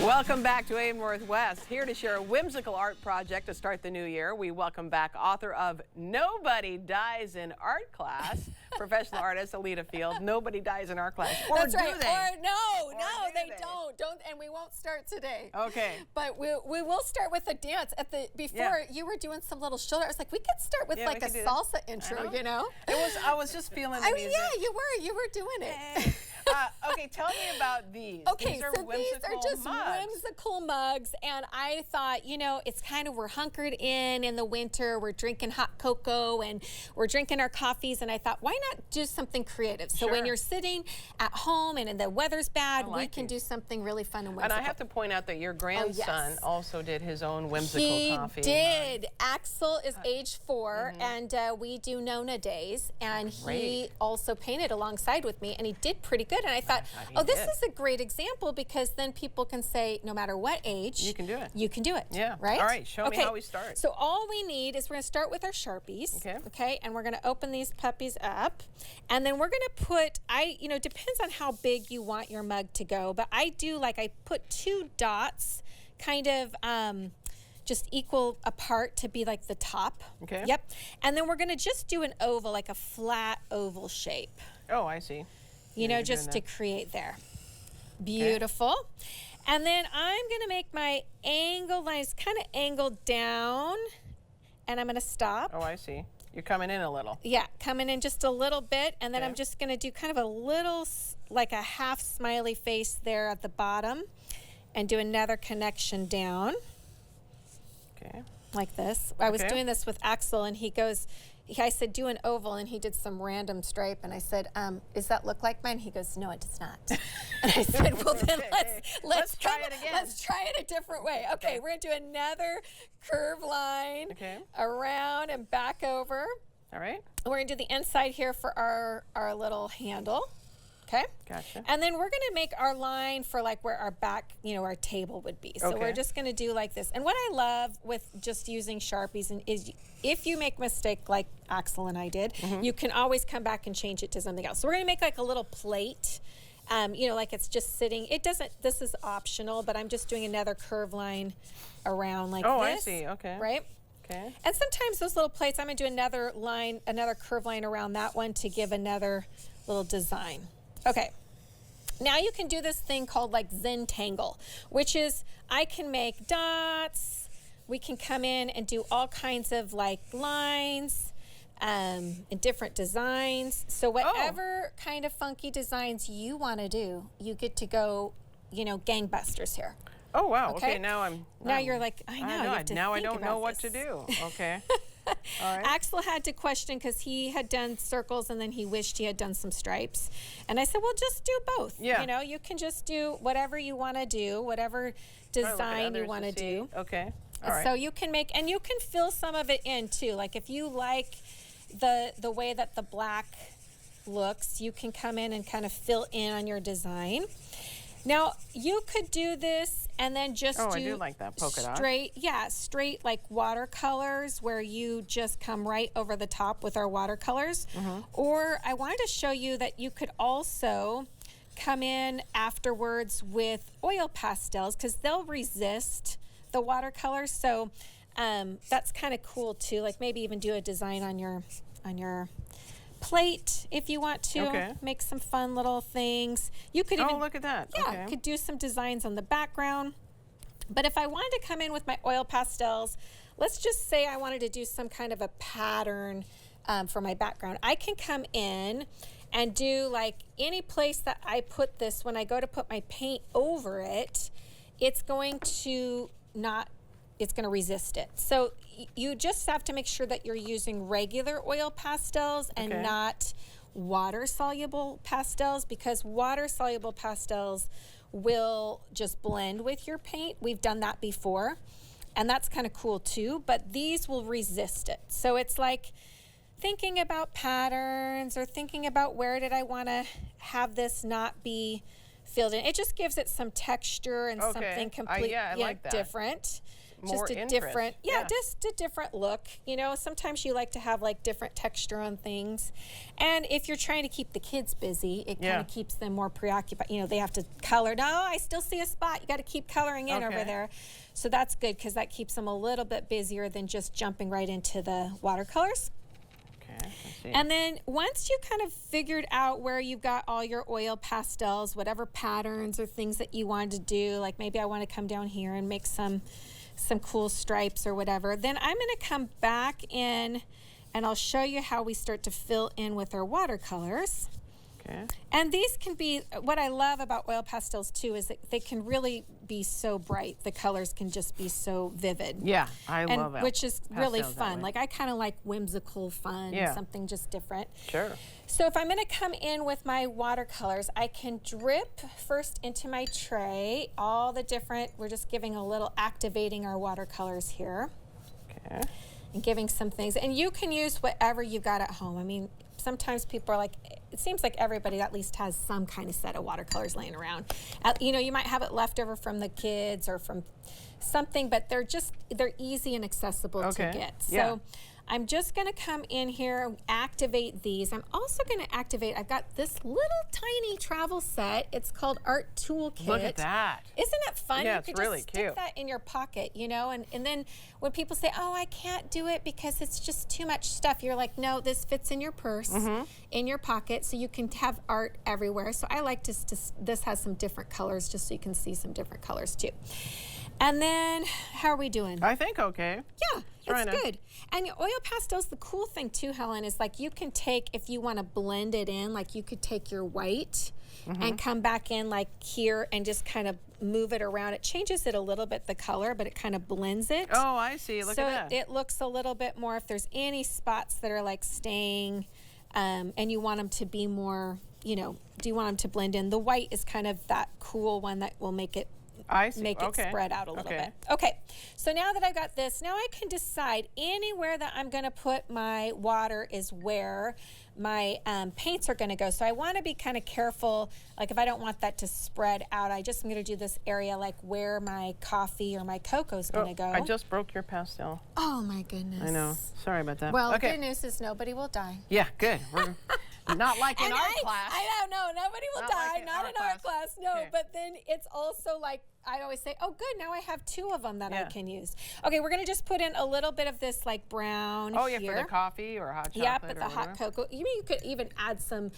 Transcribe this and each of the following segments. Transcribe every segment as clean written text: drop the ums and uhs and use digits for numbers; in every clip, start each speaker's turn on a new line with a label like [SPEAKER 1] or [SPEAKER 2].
[SPEAKER 1] Welcome back to AM Northwest. Here to share a whimsical art project to start the new year. We welcome back author of Nobody Dies in Art Class, professional artist Elida Field. Nobody dies in art class. Or
[SPEAKER 2] That's
[SPEAKER 1] do
[SPEAKER 2] right.
[SPEAKER 1] they?
[SPEAKER 2] Or no,
[SPEAKER 1] They
[SPEAKER 2] don't, and we won't start today.
[SPEAKER 1] Okay.
[SPEAKER 2] But we will start with a dance. Before you were doing some little shoulder. I was like, we could start with like a salsa intro, you know?
[SPEAKER 1] I was just feeling the music.
[SPEAKER 2] Yeah, you were doing it.
[SPEAKER 1] Okay, tell me about these.
[SPEAKER 2] Okay,
[SPEAKER 1] these are
[SPEAKER 2] so these are just whimsical mugs, and I thought, you know, it's kind of, we're hunkered in the winter, we're drinking hot cocoa, and we're drinking our coffees, and I thought, why not do something creative? So when you're sitting at home and the weather's bad, we can do something really fun and whimsical.
[SPEAKER 1] And I have to point out that your grandson also did his own whimsical coffee.
[SPEAKER 2] He did. Axel is age 4, and we do Nona days, and he also painted alongside with me, and he did pretty good. And I thought, this is a great example, because then people can say, no matter what age, you can do it. You can do it.
[SPEAKER 1] Yeah.
[SPEAKER 2] Right?
[SPEAKER 1] All right, show me how we start.
[SPEAKER 2] So all we need is, we're going to start with our Sharpies. Okay. And we're going to open these puppies up, and then we're going to put, depends on how big you want your mug to go, but I put 2 dots kind of just equal apart to be like the top.
[SPEAKER 1] Okay.
[SPEAKER 2] Yep. And then we're going to just do an oval, like a flat oval shape.
[SPEAKER 1] Oh, I see.
[SPEAKER 2] You know, just to create there. Beautiful. And then I'm going to make my angle lines kind of angled down, and I'm going to stop.
[SPEAKER 1] Oh, I see. You're coming in a little. Yeah,
[SPEAKER 2] coming in just a little bit, and then I'm just going to do kind of a little, like a half smiley face there at the bottom, and do another connection down. Okay. Like this. I was doing this with Axel, and he goes, I said, do an oval, and he did some random stripe, and I said, does that look like mine? He goes, no, it does not. And I said, well, then let's try it again. Let's try it a different way. Okay, we're going to do another curve line around and back over. All right. We're going to do the inside here for our little handle. Okay. Gotcha. And then we're going to make our line for like where our back, our table would be. So we're just going to do like this. And what I love with just using Sharpies is if you make a mistake like Axel and I did, you can always come back and change it to something else. So we're going to make like a little plate, like it's just sitting. This is optional, but I'm just doing another curve line around like this. Oh, I see. Okay. Right? Okay. And sometimes those little plates, I'm going to do another curve line around that one to give another little design. Okay, now you can do this thing called like Zentangle, which is I can make dots, we can come in and do all kinds of like lines and different designs. So whatever kind of funky designs you want to do, you get to go, gangbusters here. Oh, wow. Okay, now you're like, I know. Now I don't know what to do. Okay. All right. Axel had to question because he had done circles and then he wished he had done some stripes. And I said, well, just do both. Yeah. You can just do whatever you want to do, whatever design you want to do. Okay. All right. So you can make, and you can fill some of it in too. Like if you like the way that the black looks, you can come in and kind of fill in on your design. Now, you could do this and then just do I do like that polka dot. Straight like watercolors where you just come right over the top with our watercolors. Or I wanted to show you that you could also come in afterwards with oil pastels because they'll resist the watercolors. So that's kind of cool too. Like maybe even do a design on your plate if you want to. Make some fun little things. You could even look at that. Yeah, could do some designs on the background. But if I wanted to come in with my oil pastels, let's just say I wanted to do some kind of a pattern for my background. I can come in and do like any place that I put this, when I go to put my paint over it, it's going to resist it. So you just have to make sure that you're using regular oil pastels and not water-soluble pastels, because water-soluble pastels will just blend with your paint. We've done that before, and that's kind of cool too, but these will resist it. So it's like thinking about patterns or thinking about where did I want to have this not be filled in. It just gives it some texture and something completely like different.
[SPEAKER 1] more
[SPEAKER 2] just a
[SPEAKER 1] interest.
[SPEAKER 2] different, just a different look. You know, sometimes you like to have like different texture on things. And if you're trying to keep the kids busy, it kind of keeps them more preoccupied. You know, they have to color. No, I still see a spot. You got to keep coloring in over there. So that's good because that keeps them a little bit busier than just jumping right into the watercolors. And then once you kind of figured out where you've got all your oil pastels, whatever patterns or things that you wanted to do, like maybe I want to come down here and make some cool stripes or whatever, then I'm going to come back in and I'll show you how we start to fill in with our watercolors. And these can be, what I love about oil pastels too is that they can really be so bright. The colors can just be so vivid.
[SPEAKER 1] Yeah, I love it.
[SPEAKER 2] Which is really fun. Like I kind of like whimsical fun, something just different.
[SPEAKER 1] Sure.
[SPEAKER 2] So if I'm going to come in with my watercolors, I can drip first into my tray all the different, we're just giving a little activating our watercolors here.
[SPEAKER 1] Okay.
[SPEAKER 2] And giving some things. And you can use whatever you've got at home. I mean, sometimes people are like, it seems like everybody at least has some kind of set of watercolors laying around. You know, you might have it left over from the kids or from something, but they're easy and accessible to get. So I'm just going to come in here, activate these. I'm also going to activate, I've got this little tiny travel set. It's called Art Toolkit.
[SPEAKER 1] Look at that.
[SPEAKER 2] Isn't it fun?
[SPEAKER 1] Yeah,
[SPEAKER 2] you
[SPEAKER 1] it's
[SPEAKER 2] could
[SPEAKER 1] really
[SPEAKER 2] just stick
[SPEAKER 1] cute.
[SPEAKER 2] that in your pocket, you know, and then when people say, oh, I can't do it because it's just too much stuff, you're like, no, this fits in your purse, in your pocket, so you can have art everywhere. So I like this has some different colors just so you can see some different colors too. And then, how are we doing?
[SPEAKER 1] I think okay.
[SPEAKER 2] Yeah, it's good. And your oil pastels, the cool thing too, Helen, is like you can take, if you want to blend it in, like you could take your white and come back in like here and just kind of move it around. It changes it a little bit, the color, but it kind of blends it.
[SPEAKER 1] Oh, I see. Look at that.
[SPEAKER 2] So it looks a little bit more, if there's any spots that are like staying and you want them to be more, you know, do you want them to blend in? The white is kind of that cool one that will make it make it spread out a little bit. Okay, so now that I've got this, now I can decide anywhere that I'm going to put my water is where my paints are going to go. So I want to be kind of careful, like if I don't want that to spread out, I just am going to do this area like where my coffee or my cocoa is going to go.
[SPEAKER 1] I just broke your pastel.
[SPEAKER 2] Oh my goodness.
[SPEAKER 1] I know. Sorry about that.
[SPEAKER 2] Well, the good news is nobody will die.
[SPEAKER 1] Yeah, good. We're not like in art class.
[SPEAKER 2] I don't know. Nobody will die. Not in art class. No, but then it's also like, I always say, oh, good. Now I have two of them that I can use. Okay, we're going to just put in a little bit of this like brown here.
[SPEAKER 1] For the coffee or hot chocolate.
[SPEAKER 2] Yep, the hot cocoa. You could even add some,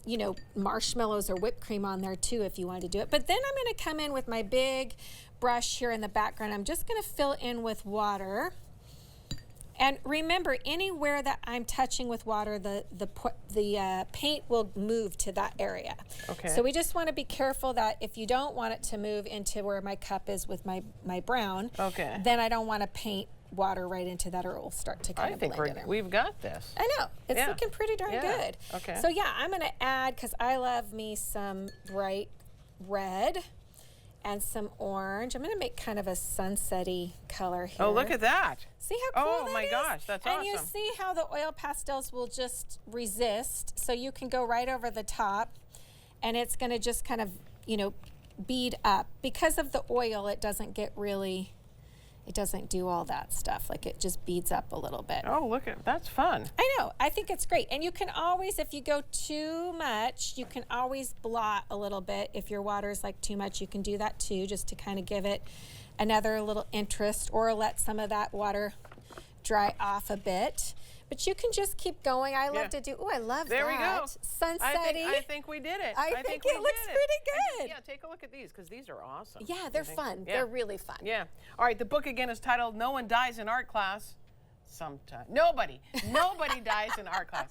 [SPEAKER 2] you know, marshmallows or whipped cream on there too if you wanted to do it. But then I'm going to come in with my big brush here in the background. I'm just going to fill in with water. And remember, anywhere that I'm touching with water, the paint will move to that area. Okay. So we just want to be careful that if you don't want it to move into where my cup is with my brown, then I don't want to paint water right into that or it will start to kind of blend in there.
[SPEAKER 1] We've got this.
[SPEAKER 2] I know. It's looking pretty darn good.
[SPEAKER 1] Okay.
[SPEAKER 2] So yeah, I'm going to add, because I love me some bright red and some orange. I'm going to make kind of a sunset-y color here.
[SPEAKER 1] Oh, look at that.
[SPEAKER 2] See how cool that is?
[SPEAKER 1] Oh my gosh, that's awesome.
[SPEAKER 2] And you see how the oil pastels will just resist, so you can go right over the top and it's going to just kind of, you know, bead up. Because of the oil, it doesn't get really, it doesn't do all that stuff. Like it just beads up a little bit.
[SPEAKER 1] Oh, look at, that's fun.
[SPEAKER 2] I know, I think it's great. And you can always, if you go too much, you can always blot a little bit. If your water is like too much, you can do that too, just to kind of give it another little interest, or let some of that water dry off a bit. But you can just keep going. I love to do, oh, I love that.
[SPEAKER 1] There we go.
[SPEAKER 2] Sunset-y.
[SPEAKER 1] I think we did it.
[SPEAKER 2] I think it looks pretty good.
[SPEAKER 1] Yeah, take a look at these, because these are awesome.
[SPEAKER 2] Yeah, they're fun. Yeah. They're really fun.
[SPEAKER 1] Yeah. All right, the book again is titled No One Dies in Art Class. Sometimes. Nobody dies in art class.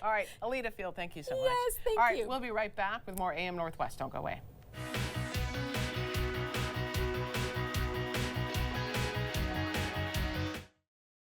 [SPEAKER 1] All right, Elida Field, thank you so much.
[SPEAKER 2] Yes, thank you.
[SPEAKER 1] All right, we'll be right back with more AM Northwest. Don't go away.